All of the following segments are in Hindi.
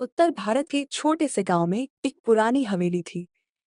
उत्तर भारत के एक छोटे से गांव में एक पुरानी हवेली थी।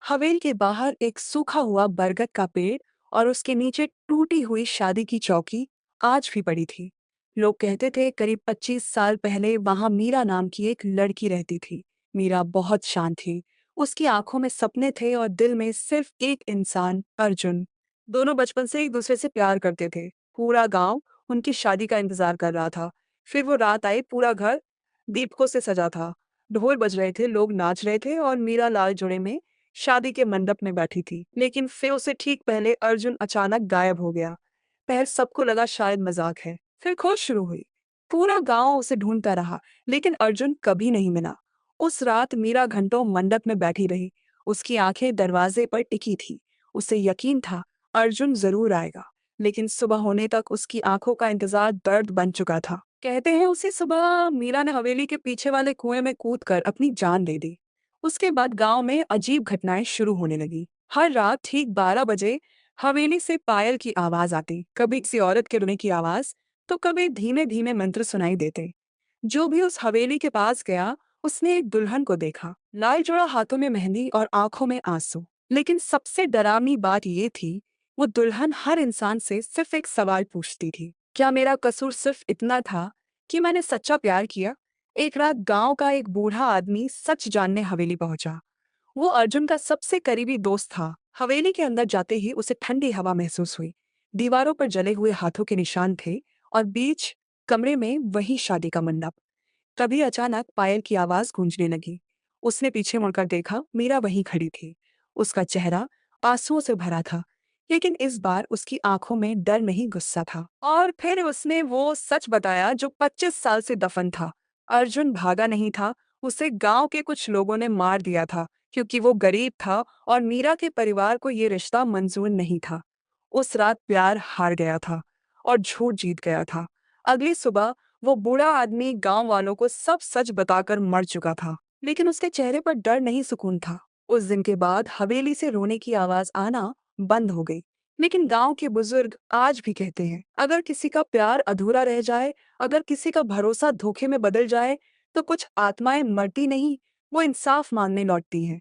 हवेली के बाहर एक सूखा हुआ बरगद का पेड़ और उसके नीचे टूटी हुई शादी की चौकी आज भी पड़ी थी। लोग कहते थे करीब 25 साल पहले वहां मीरा नाम की एक लड़की रहती थी। मीरा बहुत शांत थी। उसकी आंखों में सपने थे और दिल में सिर्फ एक इंसान, अर्जुन। दोनों बचपन से एक दूसरे से प्यार करते थे। पूरा गांव उनकी शादी का इंतजार कर रहा था। फिर वो रात आई, पूरा घर दीपकों से सजा था। ढोल बज रहे थे, लोग नाच रहे थे और मीरा लाल जोड़े में शादी के मंडप में बैठी थी। लेकिन फिर उसे ठीक पहले अर्जुन अचानक गायब हो गया। पहले सबको लगा शायद मजाक है। फिर खोज शुरू हुई। पूरा गांव उसे ढूंढता रहा, लेकिन अर्जुन कभी नहीं मिला। उस रात मीरा घंटों मंडप में बैठी रही। उसकी आंखें दरवाजे पर टिकी थी। उसे यकीन था अर्जुन जरूर आएगा। लेकिन सुबह होने तक उसकी आंखों का इंतजार दर्द बन चुका था। कहते हैं उसी सुबह मीरा ने हवेली के पीछे वाले कुएं में कूदकर अपनी जान दे दी। उसके बाद गांव में अजीब घटनाएं शुरू होने लगी। हर रात ठीक 12 बजे हवेली से पायल की आवाज आती, कभी किसी औरत के रोने की आवाज, तो कभी धीमे धीमे मंत्र सुनाई देते। जो भी उस हवेली के पास गया, उसने एक दुल्हन को देखा, लाल जोड़ा, हाथों में मेहंदी और आंखों में आंसू। लेकिन सबसे डरावनी बात यह थी, वो दुल्हन हर इंसान से सिर्फ एक सवाल पूछती थी, क्या मेरा कसूर सिर्फ इतना था कि मैंने सच्चा प्यार किया? एक रात गांव का एक बूढ़ा आदमी सच जानने हवेली पहुंचा। वो अर्जुन का सबसे करीबी दोस्त था। हवेली के अंदर जाते ही उसे ठंडी हवा महसूस हुई। दीवारों पर जले हुए हाथों के निशान थे और बीच कमरे में वही शादी का मंडप। तभी अचानक पायल की आवाज गूंजने लगी। उसने पीछे मुड़कर देखा, मीरा वहीं खड़ी थी। उसका चेहरा आंसुओं से भरा था, लेकिन इस बार उसकी आंखों में डर नहीं, गुस्सा था। और फिर उसने वो सच बताया जो 25 साल से दफन था। अर्जुन भागा नहीं था, उसे गांव के कुछ लोगों ने मार दिया था, क्योंकि वो गरीब था और मीरा के परिवार को ये रिश्ता मंजूर नहीं था। उस रात प्यार हार गया था और झूठ जीत गया था। अगली सुबह वो बूढ़ा आदमी गांव वालों को सब सच बताकर मर चुका था, लेकिन उसके चेहरे पर डर नहीं, सुकून था। उस दिन के बाद हवेली से रोने की आवाज आना बंद हो गई। लेकिन गांव के बुजुर्ग आज भी कहते हैं, अगर किसी का प्यार अधूरा रह जाए, अगर किसी का भरोसा धोखे में बदल जाए, तो कुछ आत्माएं मरती नहीं, वो इंसाफ मांगने लौटती हैं।